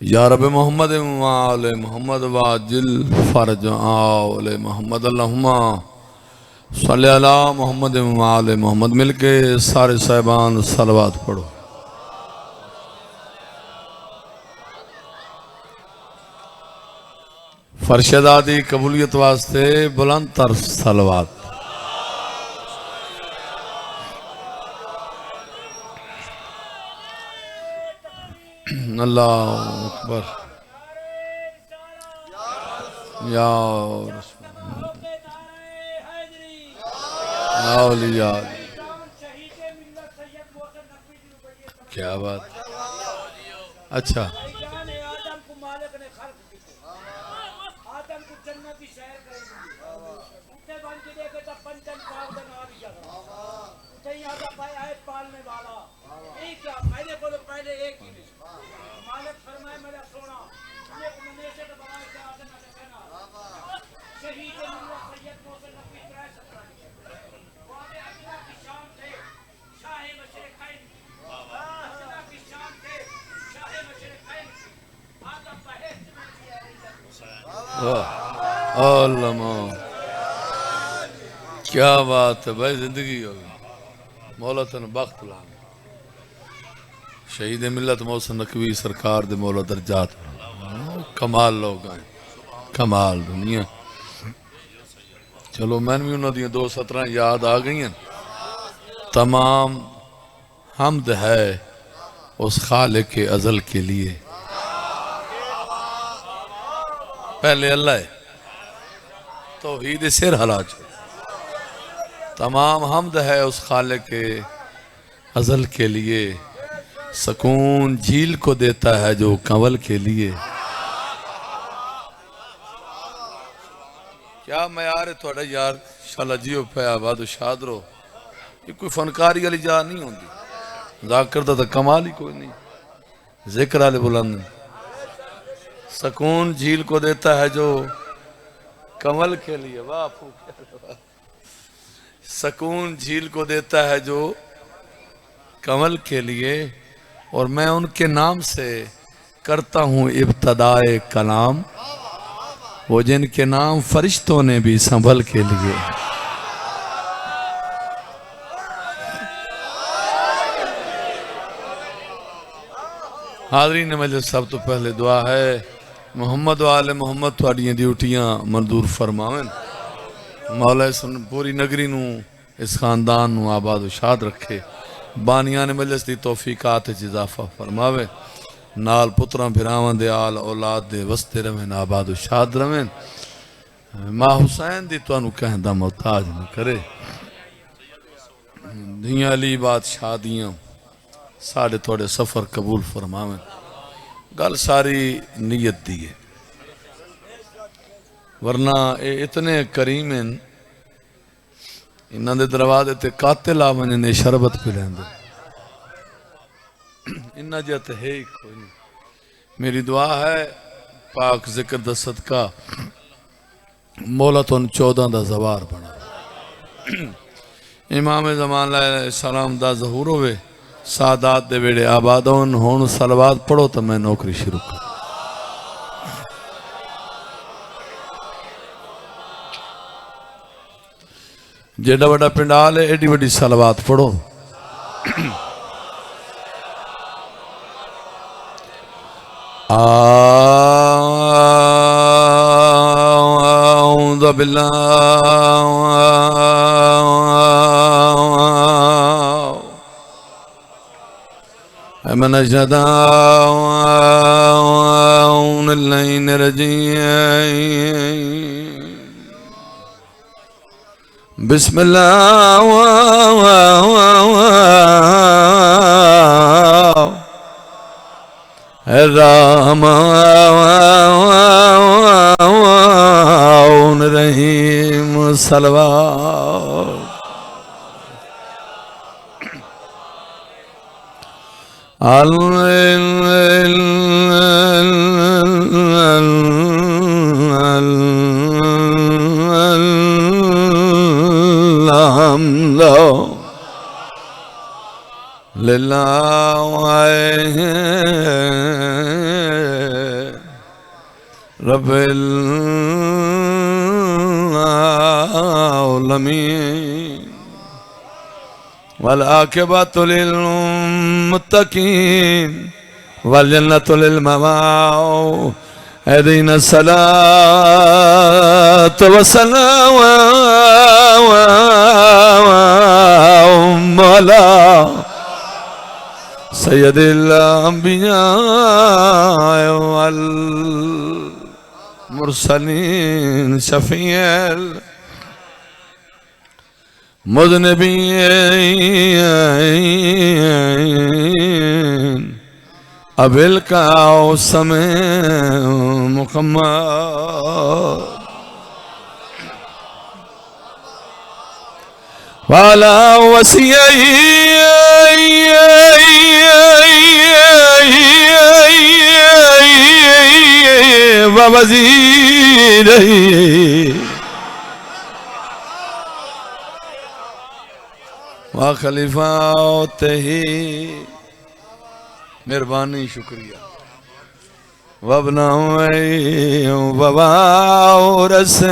या रब मोहम्मद वाले मोहम्मद वाजिल फरज आले मोहम्मद अल्लाहुम्मा सल्ली अला मोहम्मद वाले मोहम्मद मिलके सारे साहिबान सलवात पढ़ो। फरशदा दी कबूलियत वास्ते बुलंद तर सलवात। अल्लाह अकबर या क्या बात। अच्छा क्या बात है भाई, जिंदगी होगी। मौला तन बख्त ला शहीद मिलत मोहसिन नकवी सरकार दे मौला दरजात कमाल लोग हैं, कमाल दुनिया। चलो मैंने भी उन्होंने 2 17 याद आ गई हैं। तमाम हमद है उस खालिक के अजल के लिए। पहले अल्लाह है तौहीद सिर हलाज। तमाम हमद है उस खालिक के अजल के लिए। सुकून झील को देता है जो कंवल के लिए। क्या मयार है थोड़ा यार, शाला जियो पे आबाद शाद रो। ये कोई फनकारी वाली जा नहीं होती, जाकर तो कमाल ही कोई नहीं। जिक्र आले बुलंद। सुकून झील को देता है जो कमल के लिए। वाह, सुकून झील को देता है जो कमल के लिए। और मैं उनके नाम से करता हूँ इब्तदाए कलाम, वो जिनके नाम फरिश्तों ने भी संभल के लिए। हाज़रीन मजलिस, सब तो पहले दुआ है मोहम्मद वाले मोहम्मद थोड़ियां ड्यूटियां मंजूर फरमावें। मौला पूरी नगरी नू इस खानदान नू आबाद शाद रखे। बानियां ने मजलिस दी तौफीकात च इजाफा फरमावे। नाल पुत्रां भिरावां दे आल औलाद दे वसते रवें, आबाद शाद रवें। मां हुसैन दी तुहानू कहंदा मोहताज न करे। दियां अली बादशाह दियां साढ़े थोड़े सफर कबूल फरमावें। गल सारी नीयत दी है, वरना ये इतने करीम हैं। इन्हों के दरवाजे ते कातिल आ वने शरबत पी लेंदे। इन्ना जिहा ते है ही कोई नहीं। मेरी दुआ है पाक जिक्र दा सदका मौला तुहानू 14 दा ज़वार बना। इमाम ज़मान सलाम दा ज़हूर होवे, सादात दे वेड़े आबादों होन। सलवात पढ़ो तो मैं नौकरी शुरू कर। जेड़ा बड़ा पिंडाल है एडी बड़ी सलवात पढ़ो। आऊज़ु बिल्लाहि मिन अश-शैतानिर रजीम। बिस्मिल्लाहिर्रहमानिर्रहीम। सलवात। सल्लल्लाहु अलैहि रब्बिल आलमीन वल आकिबतु लिल मुत्तकीन वल जन्नतु लिल मवाओ हदीना सलात व सलाम अला सय्यदिल अंबिया वल मुरसलीन शफीअल मुज़निबीन अबिल काओ समय मुकम्मल वाला वसीयई व वज़ीरई व खलीफाओ तही मेहरबानी शुक्रिया वबनाओ वबाओ रसल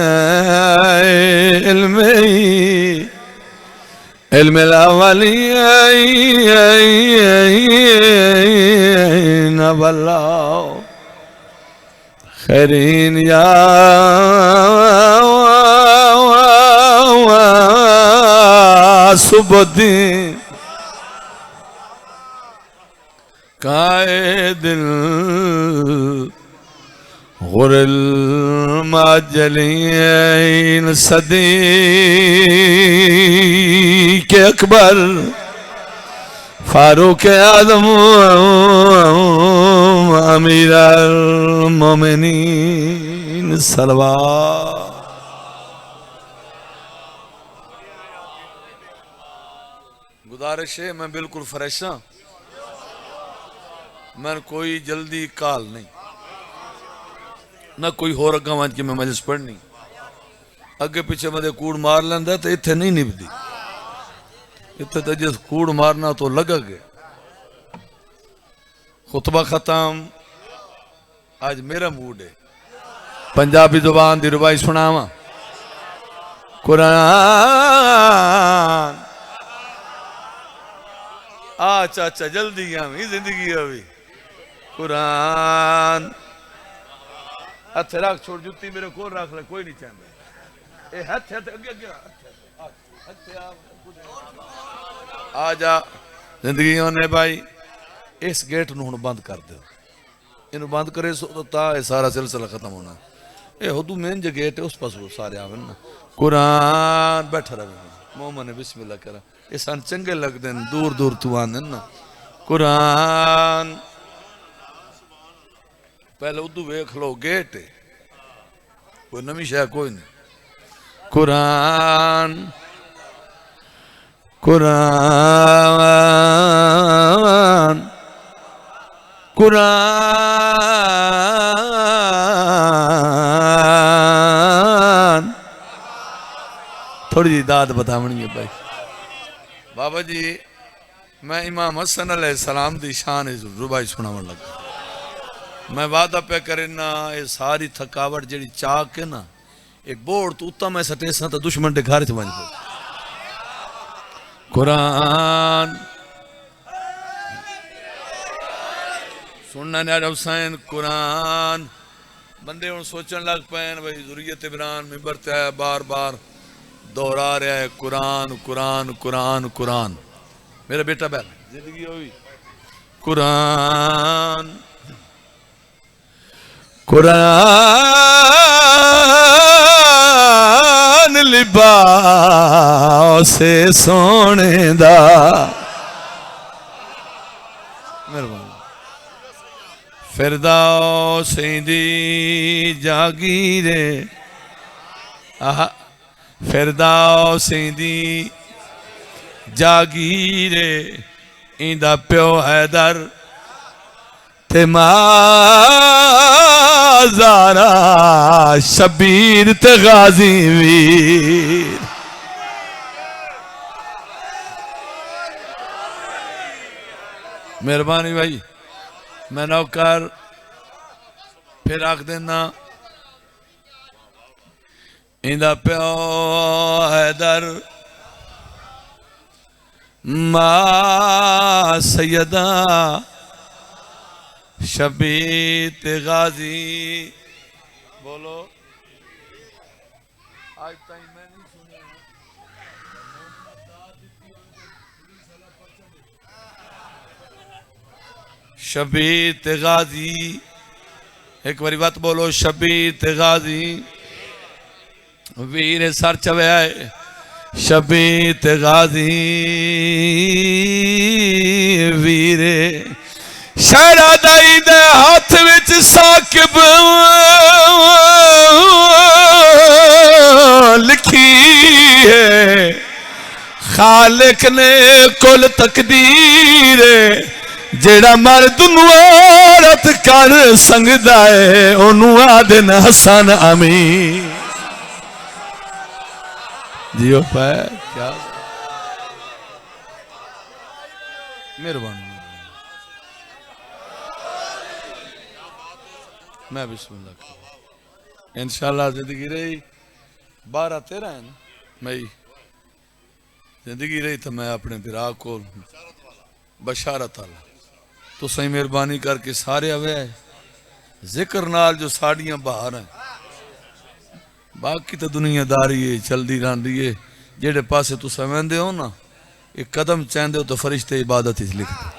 इल्म लावली नबलाओ खैरीन या सुबुद्दीन कायदिल गुरल माजलीन सदीक अकबर फारूक आज़म अमीर अल मोमिनीन सलवात गुजारिश है मैं बिल्कुल फ्रेश हाँ मैं कोई जल्दी काल नहीं ना कोई होर अग्गा वंज के मैं मजलिस पढ़नी अगे पिछे मदे कूड़ मार लेंदा तो इत्थे नहीं निभदी इत्थे तो जिस कूड़ मारना तो लगा गए खुतबा खत्म आज मेरा मूड है पंजाबी जुबान दी रुबाई सुनावा कुरान अच्छा अच्छा जल्दी आवी जिंदगी अभी कुरान हथ रख छोड़ जुत्ती मेरे को रख ले कोई नहीं चाहता ए हथ हथ अगे अगे आ जा जिंदगी ने भाई इस गेट नूं हुण बंद कर दो इनू बंद करे तो सारा सिलसिला खत्म होना ये हुदू मेन जो गेट है उस पास सारे आवे ना कुरान बैठा रहे मोहम्मद ने बिस्मिल्लाह करा ये सन चंगे लगते हैं दूर दूर तू आंदे ना कुरान पहले उदू वेख लो गेट है कोई नवी शह कोई नहीं कुरान कुरान कुरान थोड़ी जी दाद बतावनी है भाई बाबा जी मैं इमाम हसन अलैहिस्सलाम दी शान रुबाई सुनावन लगा मैं वादा पे करना ये सारी थकावट जी चाक है ना एक बोर्ड तो उत्ता मैं सटेसा तो दुश्मन के घर च बन गए कुरान सुनना न्यारा हुसैन कुरान बंदे हूँ सोचन लग पे भाई ज़ुर्रियत इमरान मिंबर ते आया बार बार दोहरा रहा है कुरान कुरान कुरान कुरान मेरा बेटा बैठ जिंदगी हुई कुरान कुरान लिबास से सोने दा मेहरबानी फिरदौस दी जागीरे आहा फिरदौस दी जागीरे इंदा प्यो हैदर ते माज़ारा शबीर ते गाजी वीर मेहरबानी भाई, मैं नौकर फिर आख देना इंदा प्यो हैदर मां सैयदा शबीत गाजी। बोलो आज तक मैं नहीं सुनिया शबीत गाजी। एक बारी बात बोलो शबीत गाजी। वीर सर चवे आए शबीत गाजी वीरे शहरादाई दे हाथ विच साकिब लिखी है खालिक ने कुल तकदीर जेड़ा मर्द नूं औरत कर संगदा है ओनू आदन हसन अमीन। जियो पाए क्या मेहरबानी। मैं बिस्मिल्लाह इंशाअल्लाह जिंदगी रही 12-13 है ना मई जिंदगी रही तो मैं अपने बिरा को बशारत आला तो सही मेहरबानी करके सारे आवे जिक्र नाल जो साड़ियां बाहर हैं बाकी तो दुनियादारी है चलती रही है जेड़े पासे तुस वेंदे हो ना एक कदम चाहते हो तो फरिश्ते इबादत लिखते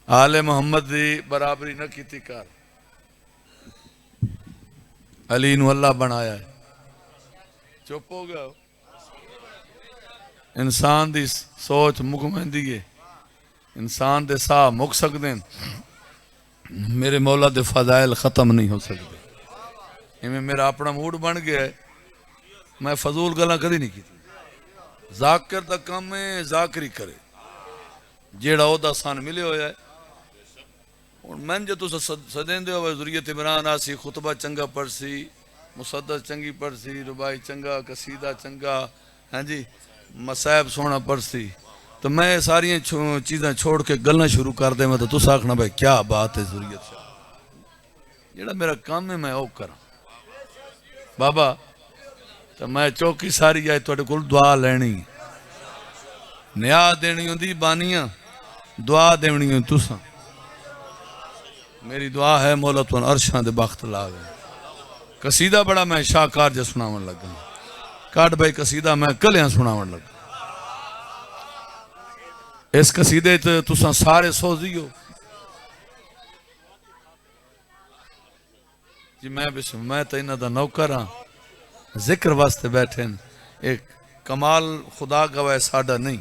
आले मोहम्मद की बराबरी न की कर अली नू अल्लाह बनाया है चुप हो गया इंसान की सोच मुक मैंदी है इंसान के साह मुक सकते हैं मेरे मौला के फजाइल खत्म नहीं हो सकते इवें मेरा अपना मूड बन गया है मैं फजूल गल्लां कदी नहीं की जाकिर का काम है जाकरी करे जेड़ा ओहदा सन मिले होया है हुण मैं जो तुस सदेंदे हो ज़ुरियत इमरान आसी खुतबा चंगा पढ़सी मुसद्दस चंगी पढ़सी रुबाई चंगा कसीदा चंगा हाँ जी मसाहब सोना पढ़सी तो मैं सारिया चीज़ां छोड़ के गल्लां शुरू कर दे मैं तो तुस आखना भाई क्या बात है ज़ुरियत जेड़ा मेरा काम है मैं वो करा बाबा तो मैं चौकी सारी आए तुहाडे कोल दुआ लैनी न्या देनी होंदी बानियां दुआ देनी हो तुसां मेरी दुआ है मौला तुहानू अरशां दे बख्त लावे कसीदा बड़ा मैं शाहकार जा सुनावन लगा काट भाई कसीदा मैं कलियां सुनावन लगा इस कसीदे च तुसां सारे सोजियो जी मैं तो इन्हां दा नौकर हाँ जिक्र वास्ते बैठे एक कमाल खुदा गवाए साडा नहीं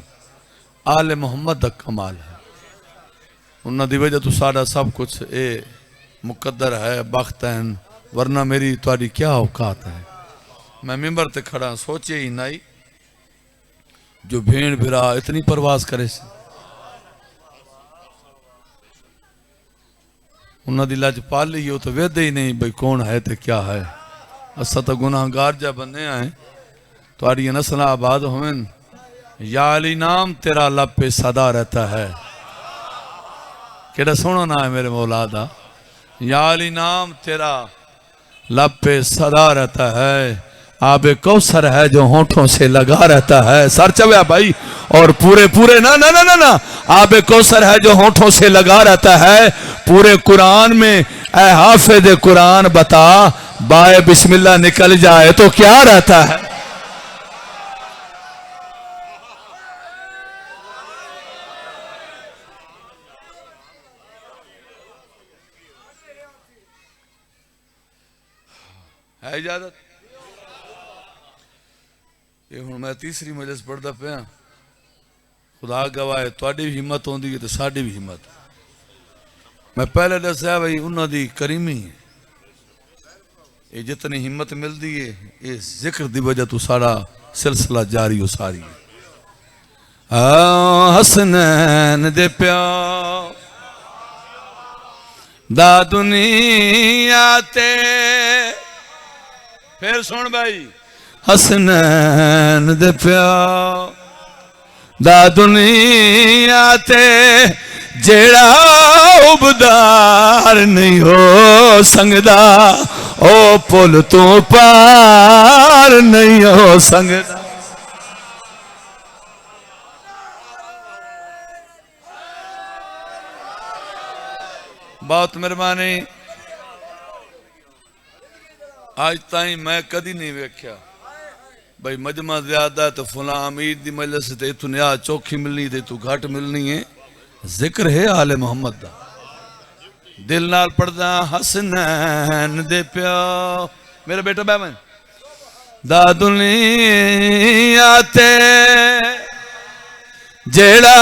आले मोहम्मद दा कमाल है उन्हां दी वजह तो साडा सब कुछ ये मुकद्दर है बख्त है वरना मेरी तुहाडी क्या औकात है मैं मिंबर ते खड़ा सोचे ही नहीं जो भेड़ भिरा इतनी परवास करे से उन्होंने लज पाली हो तो वेदे ही नहीं भाई कौन है तो क्या है असा तो गुनाहगार जा बने आए थोड़िया नस्ल आबाद होवन या अली नाम तेरा लब पे सदा रहता है केड़ा सोना ना है मेरे मौला दा या अली नाम तेरा लब पे सदा रहता है आबे कौसर है जो होठों से लगा रहता है सर चव्या भाई और पूरे पूरे ना ना ना ना ना आबे कौसर है जो होठों से लगा रहता है पूरे कुरान में ऐ हाफिज कुरान बता बाए बिस्मिल्लाह निकल जाए तो क्या रहता है इजाजत ये हूँ मैं तीसरी मजलिस पढ़ता पाया खुदा गवाह है थोड़ी भी हिम्मत होंगी तो साड़ी भी हिम्मत मैं पहले दसिया भाई उन्होंने करीमी है ये जितनी हिम्मत मिलती है ये जिक्र की वजह तो सारा सिलसिला जारी हो सारी हसनैन दे प्यार दा दुनिया ते फिर सुन भाई हसनैन दे प्यार दा दुनिया ते जेड़ा उबदार नहीं हो संगदा ओ पुल तू पार नहीं हो संगदा। बहुत मेहरबानी। आज ताई मैं कदी नहीं वेख्या भाई मजमा ज्यादा तो फुला अमीर दी मजलिस ते इतू निया चौखी मिलनी ते तू घट मिलनी है। जिक्र है आले मोहम्मद दा दिल नाल पढ़दा हसनैन दे प्यो मेरा बेटा बैमन दा दुनिया ते जेड़ा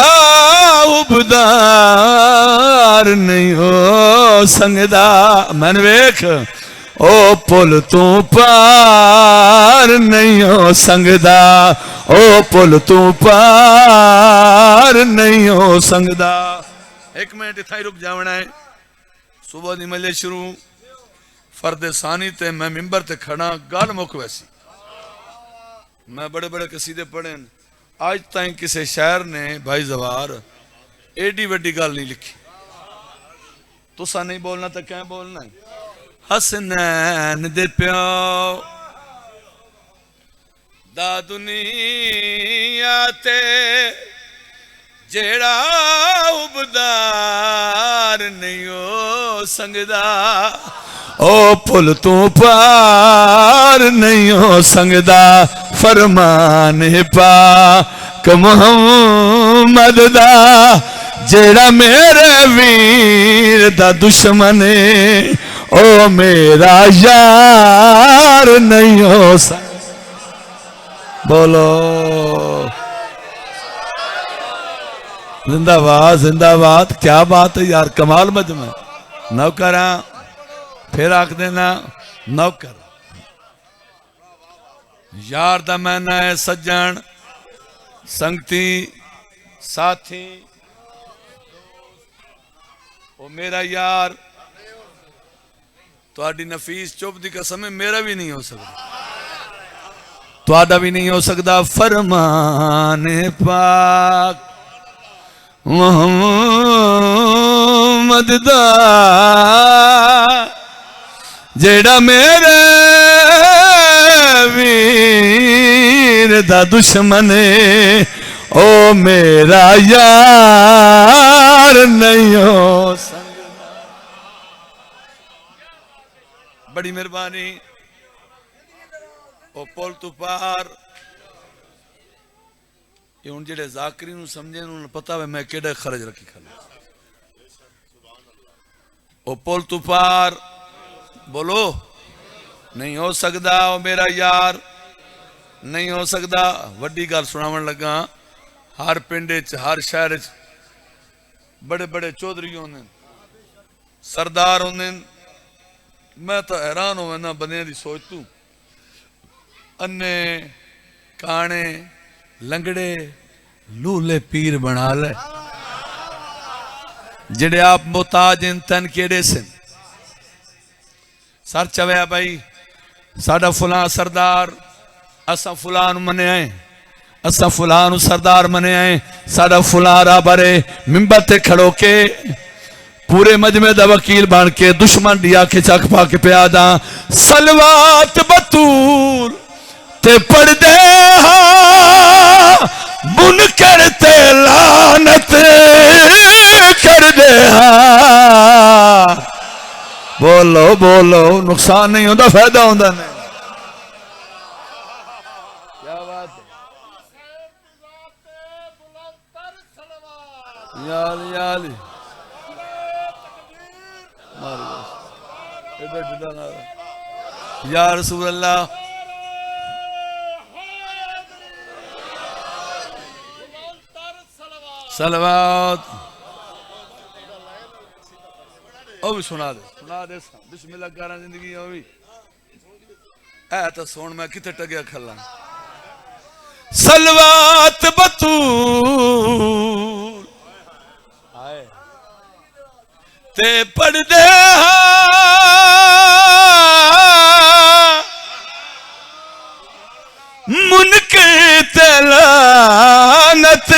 उबदार नहीं हो संगदा मन वेख ओ पुल तू पार नहीं हो संगदा ओ पुल तू पार नहीं हो संगदा। एक मिनट इतना ही रुक जावना है। सुबह दी मजे शुरू फर्द सानी ते मैं मिंबर ते खड़ा गल मुक वैसी मैं बड़े बड़े कसीदे पढ़े आज ताई किसी शायर ने भाई जवार एडी वड्डी गल नहीं लिखी। तुसा नहीं बोलना तो क्या बोलना है। हसनैन दे प्यो दा दुनिया ते जेड़ा उबदार नहीं हो संगदा ओ पुल तू पार नहीं हो संगदा। फरमान पाक मुहम्मद दा जेड़ा मेरे वीर दा दुश्मन ओ मेरा यार नहीं हो बोलो जिंदाबाद जिंदाबाद। क्या बात है यार कमाल मजमा नौकर फिर आख देना नौकर यार दा मैना है सज्जन संगती साथी ओ मेरा यार तुहाडी नफीस चुप दी कसम है मेरा भी नहीं हो सकता तुहाडा भी नहीं हो सकता। फरमान पाक मुहम्मद दा जेड़ा मेरे वीर दा दुश्मन ओ मेरा यार नहीं हो सकता। बड़ी मेहरबानी ओ पुल तू पार ये हूँ जेडे जाकरी समझे उन्हें पता है मैं केड़े खर्च रखी खला ओ पुल तू पार बोलो नहीं हो सकता ओ मेरा यार नहीं हो सकता। वड्डी गल सुनावन लगा हर पिंड हर शहर बड़े बड़े चौधरी होंगे सरदार होंगे मैं तो हैरान हो ना बंदे की सोच तू अन्ने काने लंगड़े लूले पीर बना ले जेड़े आप मोहताज इन तन केड़े से सर चवया भाई साडा फुला सरदार असा फुलान मने आए असा फुलान सरदार मने आए साडा फुला राबरे मिंबर ते खड़ो के पूरे मजमे दा वकील बन के दुश्मन दी आंखें चक पा के प्यादा सलवात बतूल ते पढ़ दे बुन करते लानत कर दे। बोलो बोलो नुकसान नहीं होता फायदा होता नहीं। क्या बात है यार यार या रसूल अल्लाह सलवात ओ भी सुना दे बिस्मिल्लाह गाना जिंदगी ओ भी ऐ तो सुन मैं किथे टगया खला सलवात बतूल आए ते पढ़ दे मुनके तलानत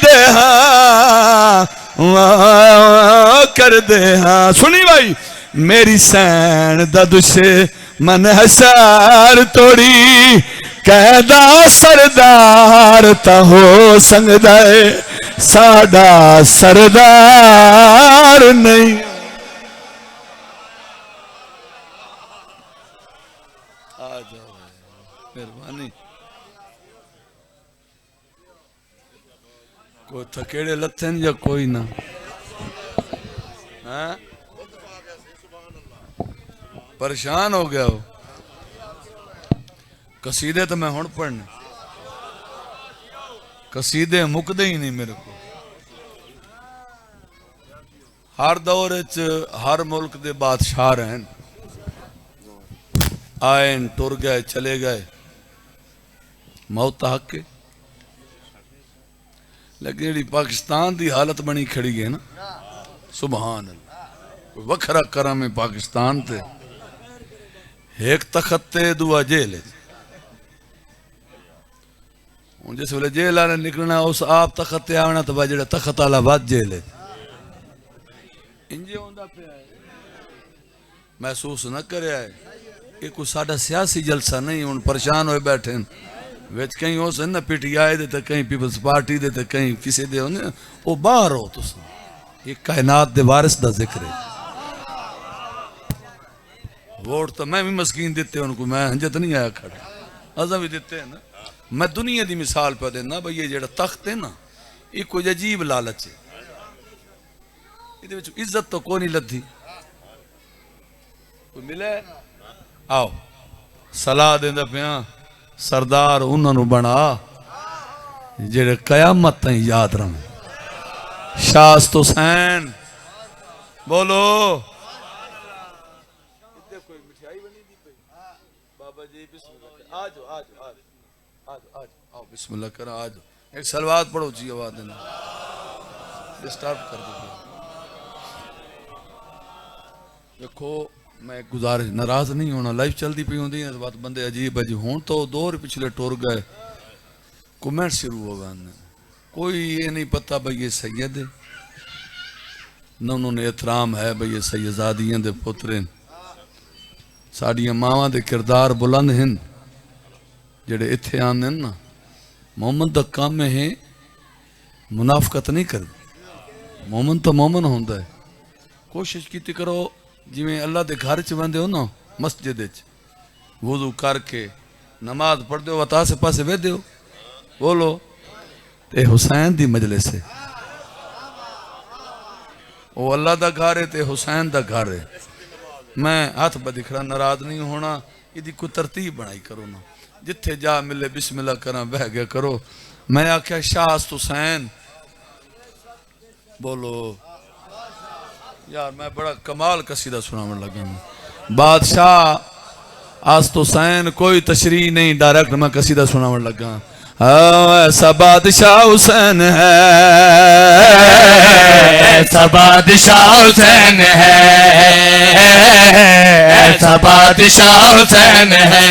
दे हाँ कर दे हाँ। सुनी भाई मेरी सैन दा दुशे मन हसार तोड़ी कहदा सरदार ता हो संगदा साडा सरदार नहीं। आ जाओ मेहरबानी। कोई थकेड़े लथन या कोई ना हाँ? परेशान हो गया हो। कसीदे तो मैं हुण पढ़ने, कसीदे मुकदे ही नहीं मेरे को। हर दौर हर मुल्क दे बादशाह रहन, आए टुर गए चले गए, मौत हक के। लेकिन जी पाकिस्तान की हालत बनी खड़ी है ना, सुभान अल्लाह, वखरा करम है पाकिस्तान ते। एक तखत ते दुआ जेल है। जिस वे जेल आने निकलना उस आप तखत ते आना तो जो तखत आला बाद जेल है। इंजे होंदा पिया है, महसूस न करे। ये कोई साडा सियासी जलसा नहीं। हुण परेशान होए बैठे विच, कहीं हो सन ना PTI दे, कहीं पीपल्स पार्टी दे, कहीं किसी दे होने। वो बाहर हो तुस, ये कायनात दे वारिस दा जिक्र है। वोट तो मैं भी मस्कीन दिते उनको, मैं हंजत नहीं आया खड़ा, अजा भी दिते है ना। मैं दुनिया की मिसाल पर देना भाई, ये जेड़ा तख्त है ना, ये कोई अजीब लालच है। ये इज्जत तो कोई नहीं लद्दी, कोई मिले आओ सलाह देंदा पिया सरदार उन्होंने बना जेड़े कयामत तक याद रहे। शास्त हुसैन बोलो। कोई मिठाई बनी दी बाबा जी, बिस्मिल्लाह आज आज आज आज आज आओ, बिस्मिल्लाह कर आज। एक सलवात पढ़ो जी, आवाज देना डिस्टर्ब कर दो। देखो मैं गुजारिश, नाराज नहीं होना, लाइफ चलती पी होंगी इस बात बंदे अजीब अजीब हूँ तो दौर पिछले टुर गए, कमेंट शुरू हो गए। कोई ये नहीं पता भाई ये सैयद है न, उन्होंने एहतराम है भाई ये सैयदादियां दे पुत्र हैं। साड़ियाँ मावां दे किरदार बुलंद हैं जेड़े इत्थे आंदे ना। मोमन दा काम है मुनाफकत नहीं कर, मोमन तो मोमन होंदा है। कोशिश की करो जिमें अल्लाह के घर च बंदे हो ना, मस्जिद वुजू करके नमाज पढ़ दो, आसे पासे बह दो, बोलो ते हुसैन दी मजलिस है। वो अल्लाह का घर है ते हुसैन का घर है। मैं हाथ बदिखड़ा, नाराज नहीं होना। यदि कोई तरतीब बनाई करो ना, जिथे जा मिले बिस्मिल्लाह करा बह गया करो। मैं आख्या शास्त हुसैन बोलो यार, मैं बड़ा कमाल कसीदा सुनावन लगा। बादशाह आस्त हुसैन कोई तशरीह नहीं, डायरेक्ट मैं कसीदा सुनावन लगा। ऐसा बादशाह हुसैन है, ऐसा बादशाह हुसैन है, ऐसा बादशाह हुसैन है,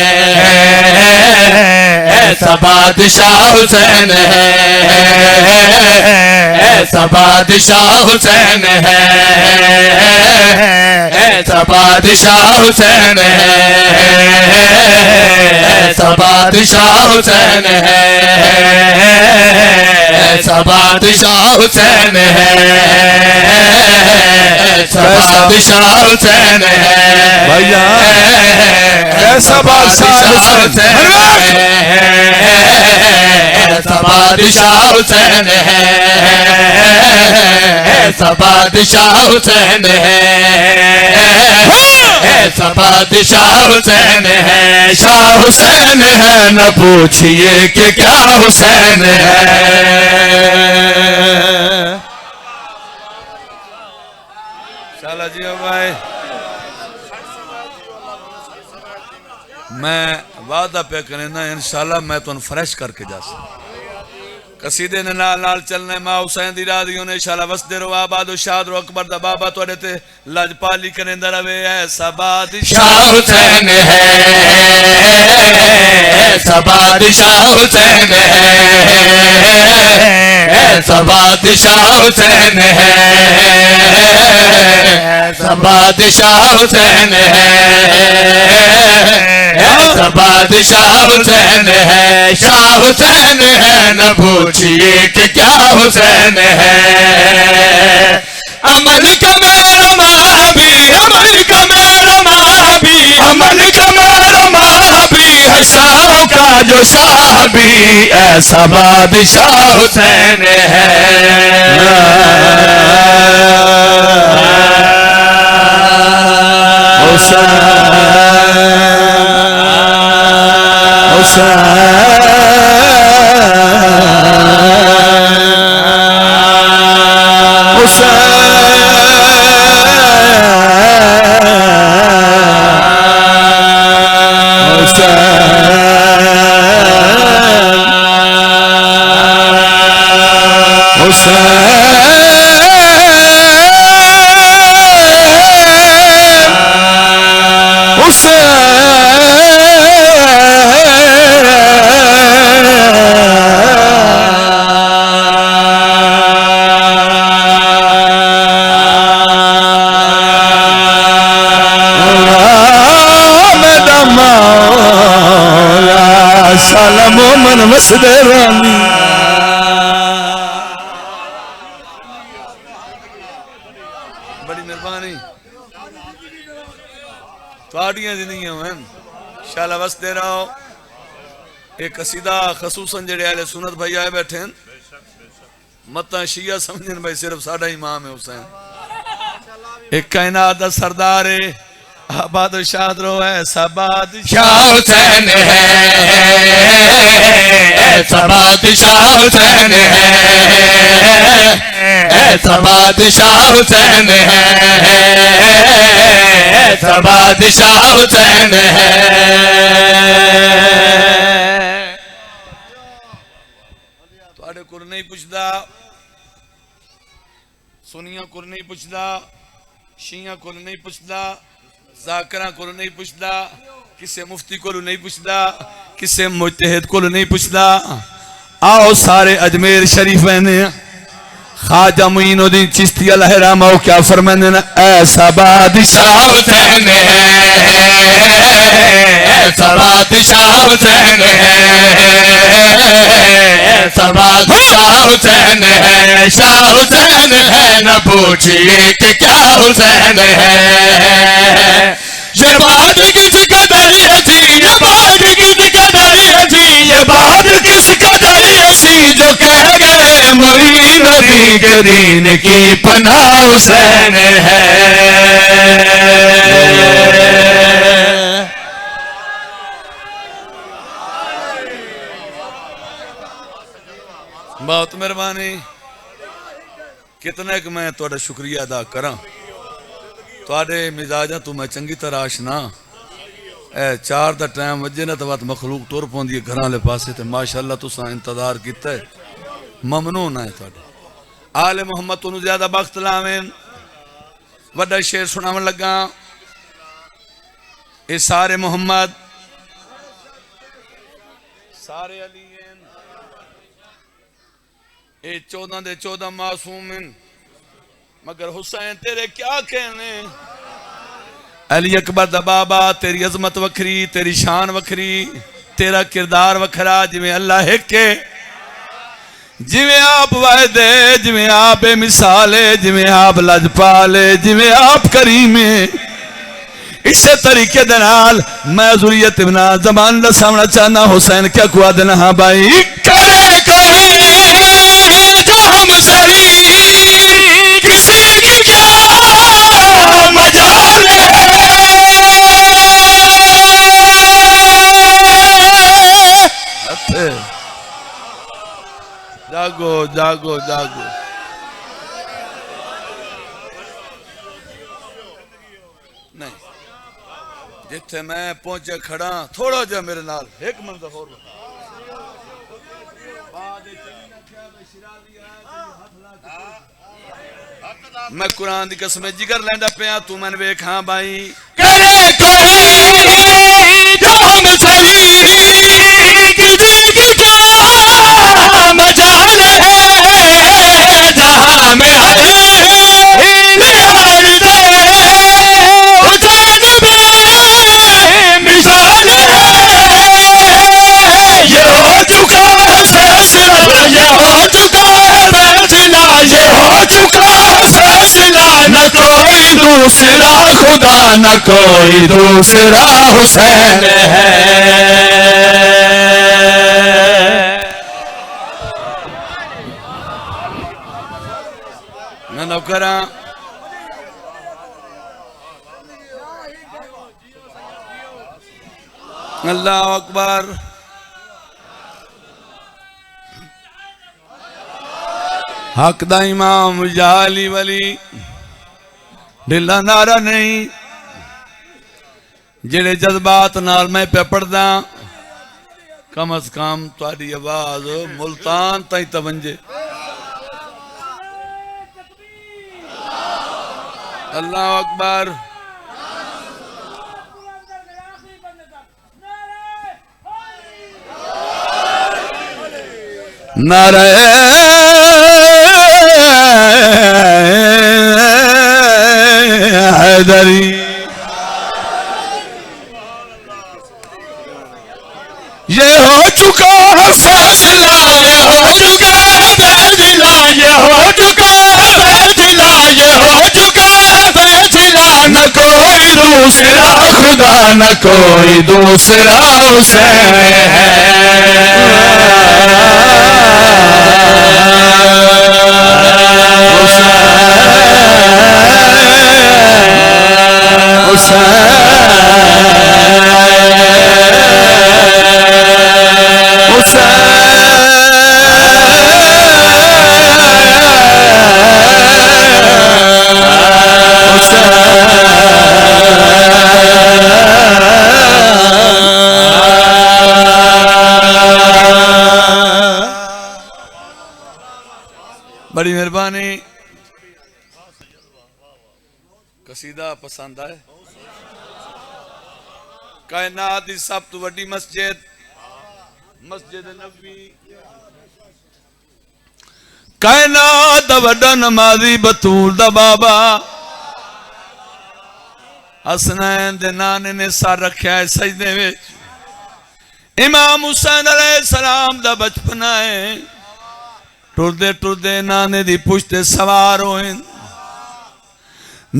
ऐसा बादशाह हुसैन है, ऐसा बादशाह हुसैन है, ऐसा बादशाह हुसैन है, ऐसा बादशाह हुसैन है, ऐसा बादशाह हुसैन है, ऐसा बादशाह हुसैन है भैया, ऐसा बादशाह हुसैन है, ऐसा बादशाह हुसैन है, ऐसा बादशाह हुसैन है, ऐसा बादशाह हुसैन है। शाह हुसैन है न पूछिए कि क्या हुसैन है। चला जी भाई, मैं वादा पे करे ना इंशाल्लाह मैं तुम फ्रेश करके जा कसीदे ने नाल नाल चलने मां हुसैन दी रादियों ने इंशाअल्लाह वसदे रहो आबाद हो शाद रो अकबर दा बाबा तोड़े ते लजपाली करेंदा रवे ऐसा बादशाह हुसैन है, ऐसा बादशाह हुसैन है, ऐसा बादशाह हुसैन है, ऐसा बादशाह हुसैन है, ऐसा बादशाह हुसैन है। शाह हुसैन है न पूछिए कि क्या हुसैन है। अमन का मेरा मावी, अमन का मेरा मावी, अमन का मेरा मावी है शाह का जो शाह भी ऐसा बादशाह हुसैन है। वसदे रानी बड़ी मेहरबानी थोड़ियां जिंदगियां में इंशाअल्लाह वसदे रहो। एक कसीदा खसूसन जेड़े आले सुन्नत भाई आए बैठे हैं मत शिया समझन भाई सिर्फ साडा इमाम है हुसैन एक कायनात दा सरदार है आबाद शाद रो ऐसा बादशाह हुसैन है, ऐसा बादशाह हुसैन है, ऐसा बादशाह हुसैन है, ऐसा बादशाह हुसैन है। तुहाडे को नहीं पुछदा, सुनिया को नहीं पुछदा, शिया को नहीं पुछदा, जाकरा को नहीं पुछदा, किसे मुफ्ती को नहीं पुछदा, किसे मुजतहिद को नहीं पुछदा। आओ सारे अजमेर शरीफ ने ख्वाजा मुईनुद्दीन चिश्ती अलहरामा क्या फरमाने ना ऐसा बादशाह हुसैन है, ऐसा बादशाह हुसैन है, ऐसा बादशाह हुसैन है। शाह हुसैन है न पूछिए कि क्या हुसैन है। ये बात किस कदर ऐसी, ये बात किस कदर ऐसी, ये बात किस कदर ऐसी जो कह गए मुईनुद्दीन के दीन की पनाह हुसैन है। बहुत मेहरबानी कितने कि मैं तुहाडा शुक्रिया अदा करा तुहाडे मिजाजा तो मैं चंगी तरह आशना ए 4 दा टाइम वजे ना तो बात मखलूक टुर पौंदी है घर वाले पासे ते माशाअल्लाह तुसा इंतजार कीता है ममनून है तुहाडे आले मोहम्मद तो ज्यादा बख्त लावें वड्डा शेर सुनावन लगा ए सारे मोहम्मद सारे अली ए 14 दे 14 मासूम मगर हुसैन तेरे क्या कहने अली अकबर दा बाबा तेरी अजमत वखरी तेरी शान वखरी तेरा किरदार वखरा जिवें अल्लाह एक है जिवें आप वायदे जिवें आप बेमिसाले जिवें आप लजपाले जिवें आप करीमे इसे तरीके दे नाल मैं ज़ुरियत इब्न ज़मान दा सामना चाहना हुसैन क्या कुआ देना हाँ भाई करे कोई जो हम सही किसी की क्या मजाल है। जागो जागो जागो नहीं जिथे मैं पहुंचे खड़ा थोड़ा जा मेरे नाल एक मिनट होर मैं कुरान की कसम जिगर लैंदा पिया तू मैंने वेख हाँ भाई करे कोई जो हम सही किसी की क्या मजाल है जहां में हर हर दे हुसैन बेमिसाल है ये हो चुका है फैसला ये हो चुका है फैसला ये हो चुका है फैसला न कोई दूसरा खुदा न कोई दूसरा हुसैन है मैं नौकरा अल्लाह अकबर हक दा इमाम जाली वली ढिला नारा नहीं जेड़े जज्बात नाल मैं पे पढ़दा कम अज कम तुहाडी आवाज मुल्तान ताई तवंजे अल्लाह अकबर नारे हैदरी ये हो चुका है फैसला ये हो चुका है फैसला ये हो चुका है फैसला ये हो चुका है फैसला न कोई दूसरा खुदा न कोई दूसरा हुसैन है बड़ी मेहरबानी कसीदा पसंद आए कायनात की सब तो वड्डी मस्जिद मस्जिद नबवी कायनात दा वड्डा नमाजी बतूल दा बाबा हसनैन दे नाने ने सर रखा है सजदे विच इमाम हुसैन अलैहिस्सलाम दा बचपना है टुरदे टुरदे नाने दी पुश्ते सवार होए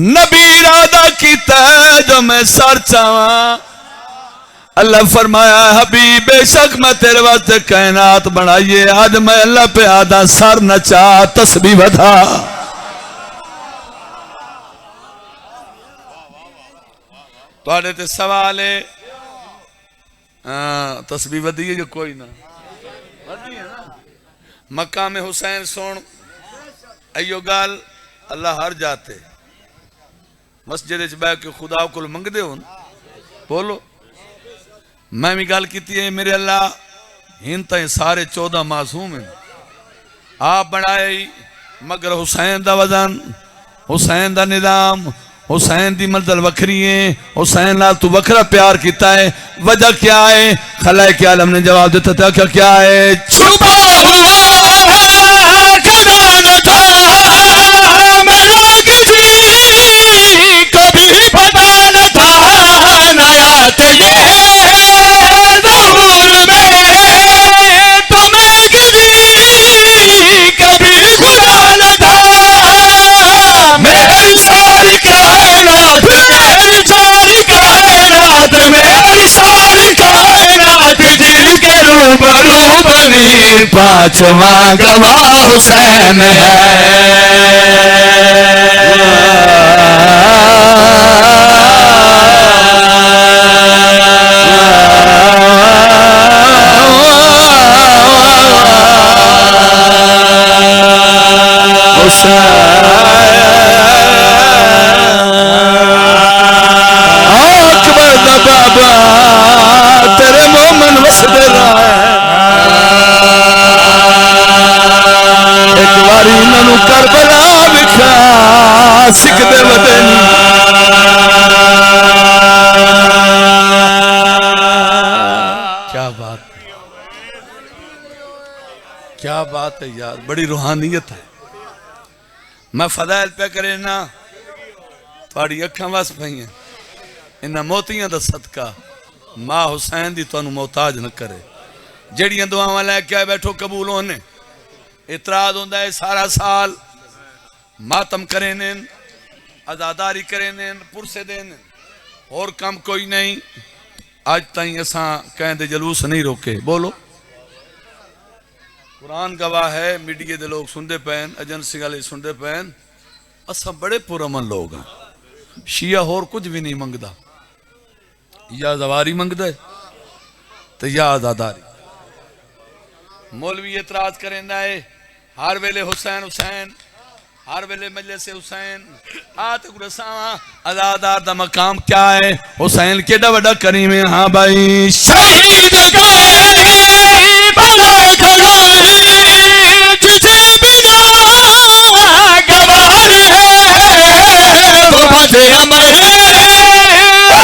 नबी इरादा कीता जो मैं सर चावा अल्लाह फरमाया हबीब बेशक मैं तेरे वास्ते कायनात बनाइए आज मैं अल्लाह पे आदा सर नचा तस्बीह बधा तुहाडे ते सवाल है तस्बीह वधी है जो कोई ना वधी है ना मक्का में हुसैन सुन अयो गाल अल्लाह हर जाते मस्जिद बह के खुदा को मंगदे हो बोलो मैं भी गल की है मेरे अल्लाह हिंद तय सारे 14 मासूम हैं आप बनाए मगर हुसैन दा वजन हुसैन दा निजाम हुसैन दी मंजिल वखरी है हुसैन नाल तू वखरा प्यार किया है वजह क्या है खलाए के आलम ने जवाब दिता था क्या है छुपा हुआ खजाना था मेरा किसी कभी पता न था नया ये ज़हूर में तुम्हें किसी कभी खुदा न था मेरी सारी कायनात मेरी सारी कायनात मेरी सारी कायनात जिनके रूबरू बनी पांचवा गवाह हुसैन है बाबा तेरे मोमन वसदे रहा बात है यार, बड़ी रूहानियत है। मैं फदाइल पे करे ना, थोड़ी अखां वस पईयां, इन्हां मोतियां दा सदका मां हुसैन दी तुहानू मोहताज न करे। जड़ियां दुआवां लैके आए बैठो कबूल होने। इतराज होंदा है सारा साल मातम करे ने, अदादारी करे ने, पुरसे देने, और कम कोई नहीं। आज ताईं असां कहते जलूस नहीं रोके। बोलो, कुरान गवाह है, मीडिया दे लोग सुनते पैन, एजेंसी वाले सुनते पैन। असा बड़े पुरअमन लोग हैं। शिया होर कुछ भी नहीं मंगदा, या जवारी मंगदा है तो या आजादारी। मौलवी एतराज करेंदा है हर वेले हुसैन हुसैन, हर वेले मजलिस हुसैन। आत गुरसावा आजादार दा मकाम क्या है? हुसैन केडा बड़ा करीम है। हाँ भाई, शहीद गए भला खलारी, तुझे बिना गवार है। वो बदे अमर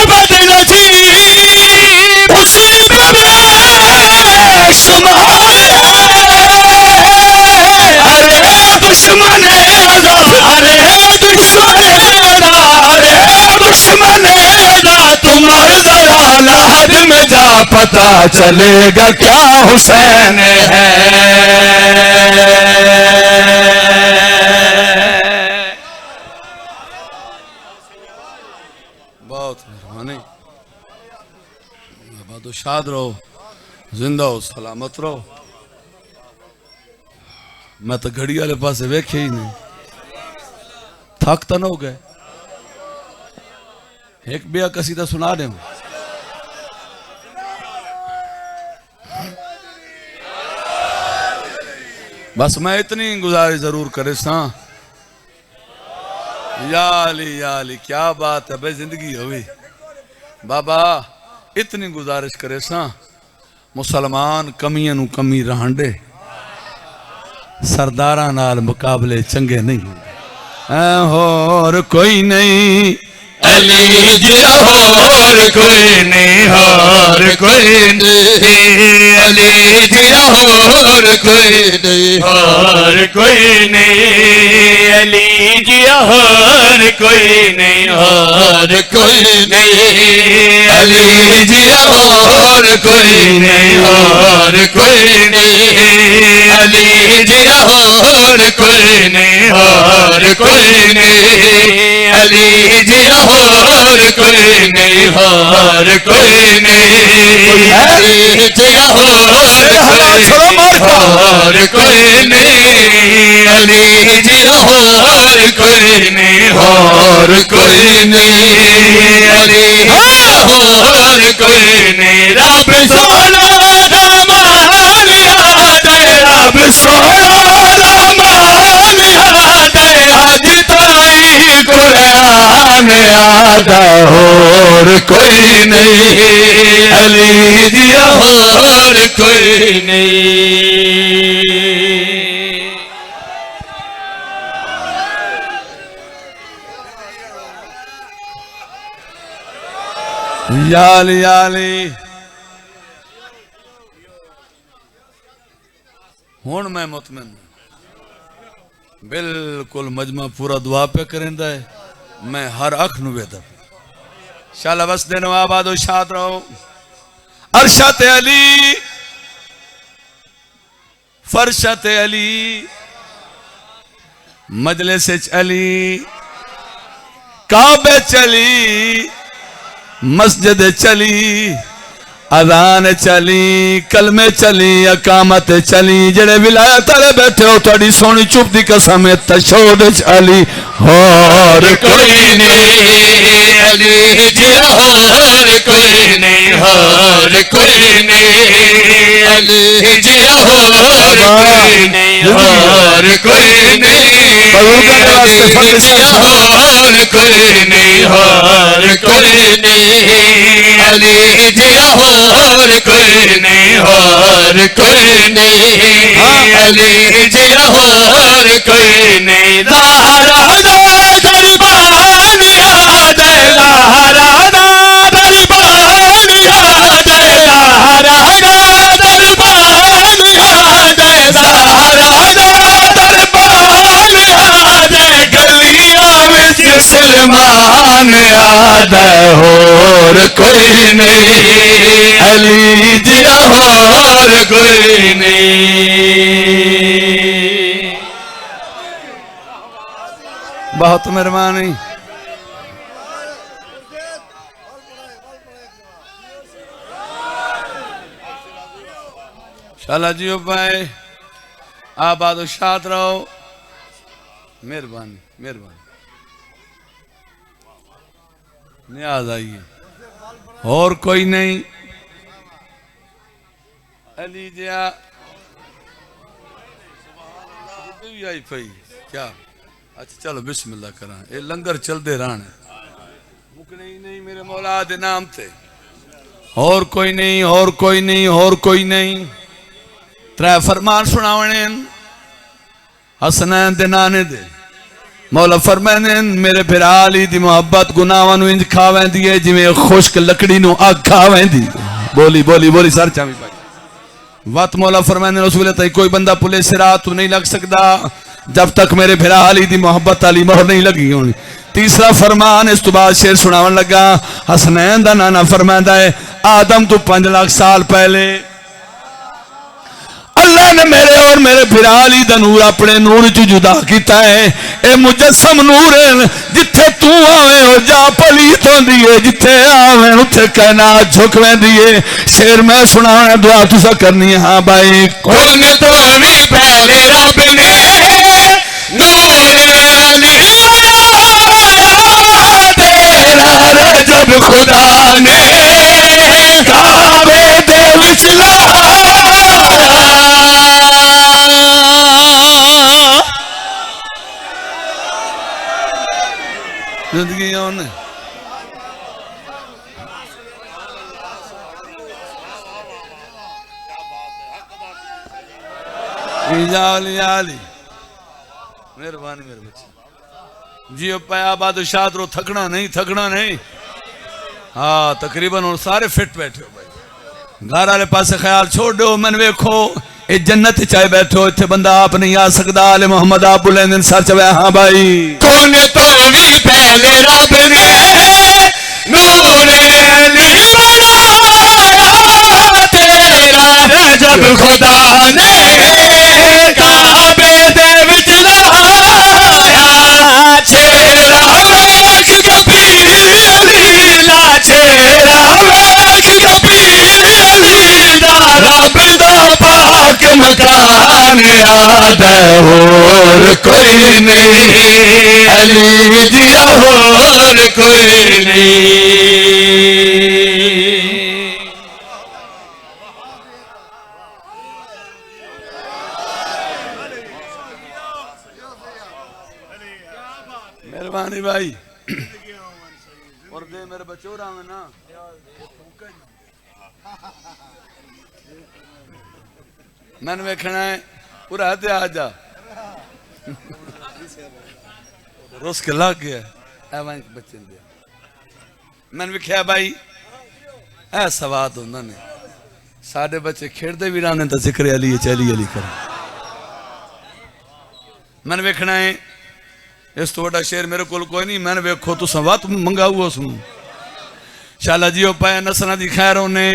बदे नजीब, मुसीब में शुमार है। अरे दुश्मन अदा, अरे दुश्मन अदा, अरे दुश्मन अदा, तुम्हारे जरा लहद में जा, पता चलेगा क्या हुसैन है। बहुत मेहरबानी। तो शाद रहो, जिंदा हो, सलामत रहो। मैं तो घड़ी वाले पासे वेखे ही नहीं, थक तो न हो गए। एक बेया कसीदा सुना दे। बस मैं इतनी गुजारिश जरूर करे सा। या अली क्या बात है भाई, जिंदगी होगी बाबा। इतनी गुजारिश करे सा, मुसलमान कमियां नू कमी रहन दे, सरदारां नाल मुकाबले चंगे नहीं होंदे। होर कोई नहीं अली जिया, और कोई नहीं, और कोई नहीं। अली जिया, और कोई नहीं, और कोई नहीं। अली जिया, और कोई नहीं, और कोई नहीं। अली जिया, और कोई नहीं, और कोई नहीं। अली जिया, और कोई नहीं, और कोई नहीं। अली जिया, और कोई नहीं, और कोई नहीं। अली जिया, और कोई नहीं। अली जिया, और कोई नहीं, और कोई नहीं। अली जिया, और कोई नहीं। रब सोना रमान याद है, रब सोना रमान याद है, हज ताई कुरान याद है, और कोई नहीं। अली जिया, और कोई नहीं। याली याली। हुण मैं मुतमिन बिल्कुल, मजमा पूरा दुआ पे करेंदा है। मैं हर अख नू वेदा शाला बस दिन आबाद शाद रहो। अरशत अली, फरशत अली, मजलिस अली, काबे चली, मस्जिद चली, अजान चली, कलमे चली, अकामत चली। जेड़े विलायत वाले बैठे हो, थोड़ी सोनी चुप दी कसम है, तशोद चली। और कोई नहीं। अली जिया, और कोई नहीं, और कोई नहीं। अली जिया, और कोई नहीं, और कोई नहीं। अली जिया, और कोई नहीं, और कोई नहीं। अली जिया, और कोई नहीं, और कोई नहीं। अली जिया, और कोई नहीं। ज़हरा दा दरबान याद है, ज़हरा दा दरबान याद है, ज़हरा दा दरबान याद है, ज़हरा कोई नहीं, अली जिया और कोई नहीं। बहुत मेहरबानी। शाला जी भाई आबाद शाद रहो। मेहरबानी मेहरबानी। न्याज आइए। और कोई नहीं। अली जिया आई पई क्या? अच्छा चलो बिस्मिल्लाह करा। ये लंगर चलते रहने मुकने ही नहीं मेरे मौला दे नाम ते। और कोई नहीं, और कोई नहीं, और कोई नहीं। त्रै फरमान सुनावने हसनैन दे नाने दे। मौला फरमाने मेरे फिरा अली दी मोहब्बत गुनाहां नूं इंज खावेंदी है जिवें खुश्क लकड़ी नूं अग खावेंदी। बोली बोली बोली सर चावी भाई। वत मौला फरमाने रसूल तई कोई बंदा पुले सिरात तू नहीं लग सकदा जब तक मेरे फिरा अली दी मोहब्बत अली मोहर नहीं लगी होनी। तीसरा फरमान इस तो बाद शेर सुनावन लगा। हसनैन दा नाना फरमांदा है आदम तो 5 लाख साल पहले अल्लाह ने मेरे और मेरे फिरा अली दा नूर अपने नूर चो जुदा किया है। ए मुजस्सम नूर है जिथे तू आवे हो जा पलीत होंदी है, जिथे आवे उथे कायनात झुक वेंदी है। शेर मैं सुनाना दुआ तुसा करनी है। हाँ भाई कौन तो भी पहले रब ने नूर अली तेरा जब खुदा ने काबे दे विच जिंदगी ऑन मेहरबानी मेरे बच्चे जियो पाया बादशाह रो थकना नहीं, थकना नहीं। हाँ तकरीबन और सारे फिट बैठे हो भाई। घर वाले पासे ख्याल छोड़ दो। मन वेखो ये जन्नत चाहे बैठो इतने बंदा आप नहीं आ सकता। आले मोहम्मद आप बुलंद सर चवे। हाँ भाई कौन तो भी पहले रब ने नूर अली बनाया तेरा जब खुदा ने काबे दे विच लाया छेरा वेख कबीर अली ला छेरा वेख कबीर अली दा रब दा पाक मकान याद और कोई नहीं, अली जिया और कोई नहीं। मेहरबानी भाई। और दे मेरे बच्चों राम ना मन वेखना है पूरा हद आ जा रुस के लग गया बच्चे मन वेख्या भाई ऐ सवाद होंदा ने साडे बच्चे खेड़ते भी रहने तो जिक्र अली चली अली कर। मन वेखना है इस तो बड़ा शेर मेरे को कोई नहीं। मैंने वेखो तू सवात मंगाऊ उसनू शाला जी पाया नसना दी खैर उन्हें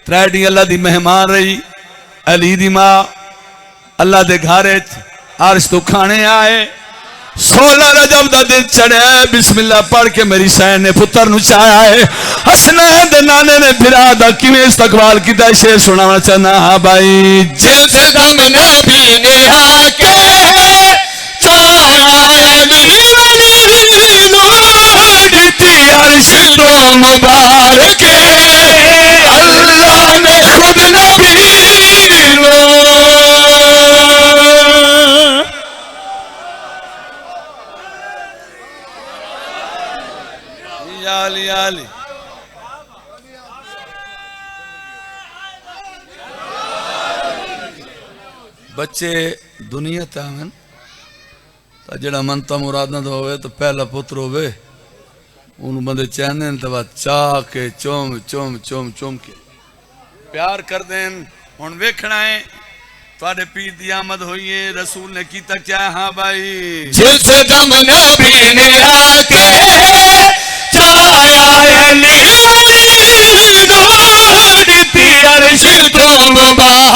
3 डी अल्लाह दी मेहमान रही। अली दी मां अल्लाह दे घर अर्श तो खाने आए। 16 रजब दा दिन चढ़िया बिस्मिल्लाह पढ़ के मेरी सैन ने पुत्र नु चाया है। हसनैन दे नाने ने फिरा दा किवें इस्तकबाल कीता शेर सुनाना चाहना। हाँ भाई जिस दम नबी ने आके चाया अली वली नूर दी अर्श तो मुबारक अल्लाह ने खुद नबी आली आली बच्चे दुनिया तावन तो जड़ा मनता मुरादा तो होवे तो पहला पुत्र होवे उन बंदे चाहने तो बाद चाह के चोम चोम चोम चोम के प्यार कर देन। हुण वेखना है तुहाडे पीर दी आमद हुई है रसूल ने कीता क्या। हाँ भाई जिस दम नबी ने आके चाया अली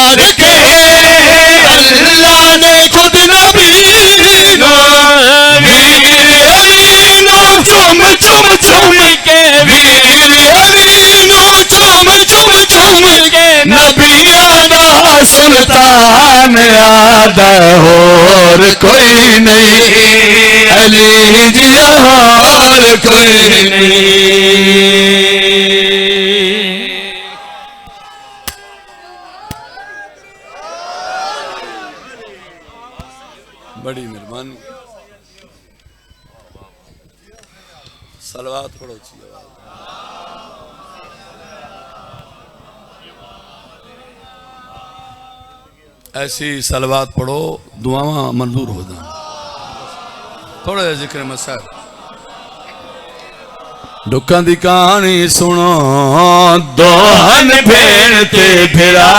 प्यार के अल्लाह ने खुद नबी नो चुम चुम चुम के वीर अली नो चुम चुम चुम के नबिया दा सुल्तान आदा और कोई नहीं अली जिया और कोई नहीं। बड़ी मेहरबानी। सलवात पढ़ो ची ऐसी सलवात पढ़ो दुआवां मंजूर हो जाए। थोड़ा जिहा जिक्र मसाइल दुखों की कहानी सुनो दोहन भेड़ ते फिरा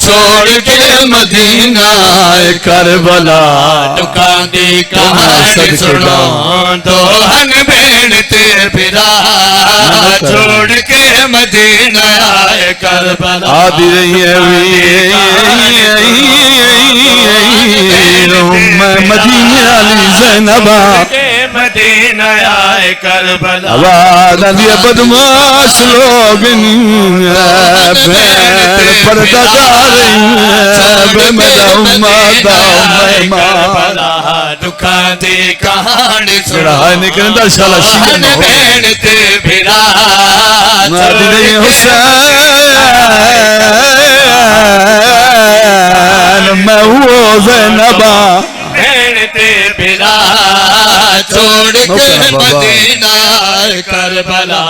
छोड़ के मदीना करबला दुखों की कहानी सुनो दोहन भेड़ ते फिरा छोड़ के मदीना करबला आदि रही मदीना अली ज़ैनबा मदीना आए करबला आवाज़ आंदी है बदमाश लोग पर्दा दुखा दी कहानी सुना निकलता शाला शीन ते फिरा हुसैन मैं वो ज़ैनबा ते फिरा छोड़ के मदीना करबला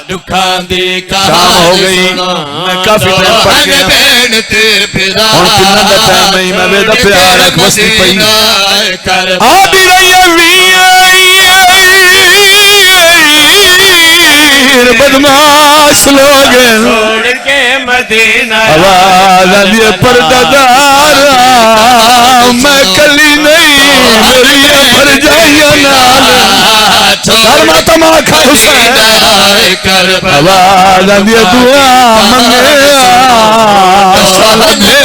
दुखा दी शाम हो गई। मैं काफी टाइम पढ़ गया ते फिरा और कितना दा टाइम नहीं मैं वेदा प्यार रख बसी पई आदि रही वीर बदमाश लोग छोड़ के मदीना आवाज़ आंदी है पर्दादार मैं कली नहीं मेरी भर जाइया नाल शर्मा तमाखा हुसैन आवाज़ आंदी है दुआ मंगे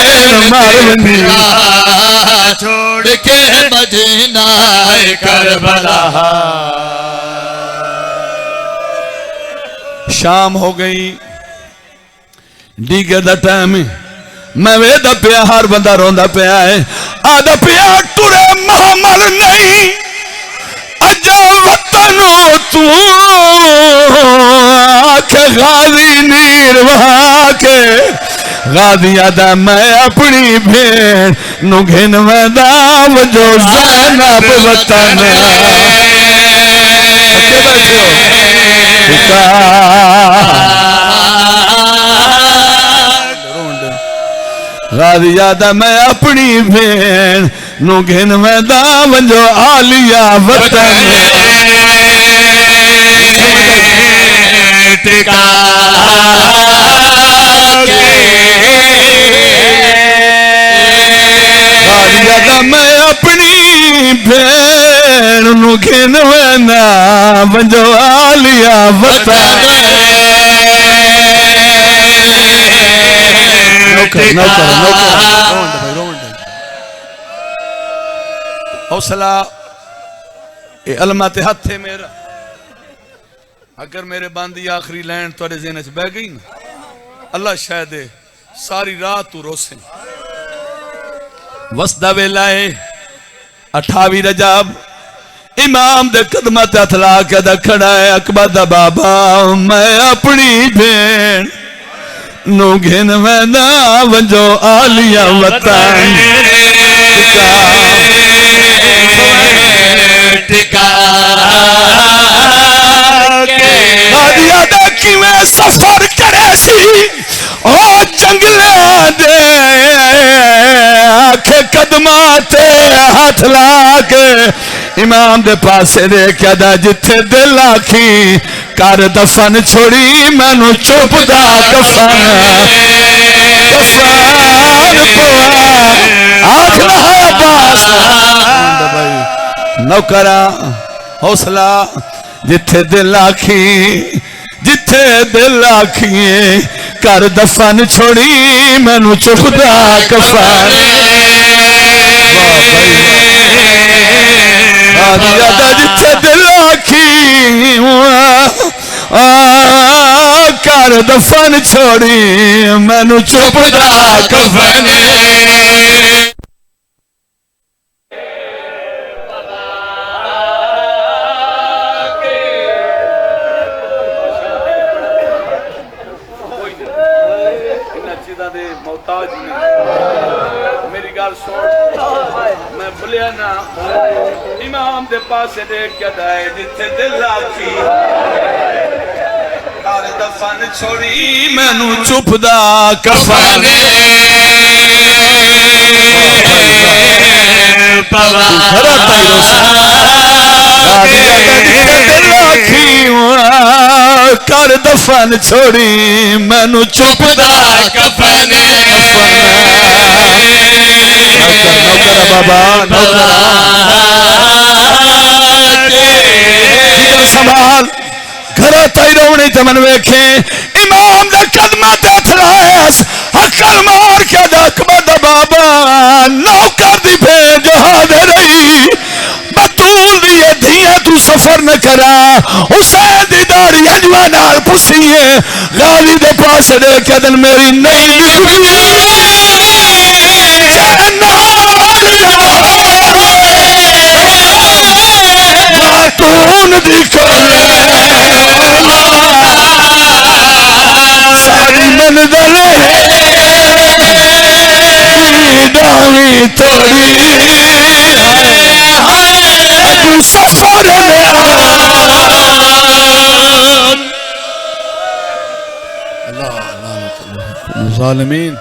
छोड़ के मदीना करबला। शाम हो गई डीगे दा टाइम मैं वेदा पिया हर बंदा रोंदा पिया है आदा पिया टुरे मोहम्मद नहीं अजा वतन तू आखे गाजी नीर वहा के गादिया दा मैं अपनी भेड़ नु घिन वदा जो ज़ैनब वतन गादिया दा मैं अपनी भेड़ नु घिन वदा वंजो आलिया वतन गादिया दा मैं अपनी भेड़ नु घिन वदा वंजो आलिया वतन हौसला ये अलमा ते हथ है मेरा अगर मेरे बंदी आखिरी लैन थोड़े ज़हन च बह गई ना अल्लाह शायद सारी रात तू रोसे वसदा वेला है 28 रजब इमाम दे कदमां ते हथ ला के खड़ा है अकबर दा बाबा मैं अपनी भेड़ नु घिन वदा वंजो आलिया वतन गादिया दा किवें सफर करे सी ओ जंगले दे आखे कदमां ते हाथ ला के इमाम दे पासे देखा दा जिथे दिल आखी कर दफन छोड़ी मैनू चुपदा कफन नौकरा हौसला जिथे दिल आखी जिथे दिल आखिए कर दफन छोड़ी मैनू चुपदा कफन जिथे दिल आखी कर दफन छोड़ी मैनू चुपदा कफन मेरी गल सुन मैं भुलिया ना इमाम दे पास देख के दाए जिथे दिल आखी कर दफन छोड़ी मैनू चुपदा कफन कर दफन छोड़ी मैनू चुपदा कफन बाबा संभाल घर ताई रोवनी ते मन वेखे इमाम दे कदमां ते हथ लायस अकल मार के अकबर दा बाबा नौकर दी भेज हादे रही बतूल दी धिया तू सफर न करा हुसैन दी दाढ़ी अंजवा नाल पुसी है गाली दे पास दे के दिन मेरी नहीं निकली तून दी सारी मंजिल डावी तोड़ी तू सफर ज़ालिमीन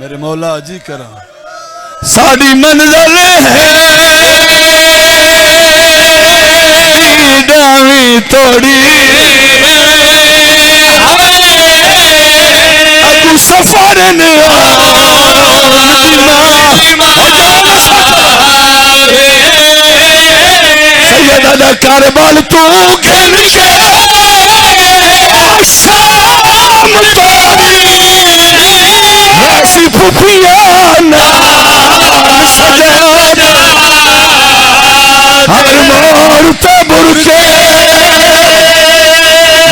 मेरे मौला जी करा साड़ी मंजिल डावी तोड़ी तू सफर सैयदा करबल तू गिन के शाम तोड़ी रासी फुफिया हर मोर ते बुरके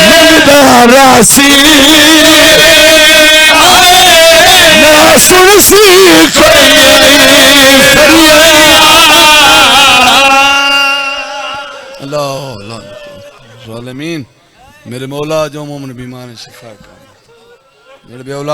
मंगदा रासी ना सुनसी कोई अल्लाह ज़ालिमीन मेरे मौला जो मोमिन बीमार शिफा कर मेरे औलाद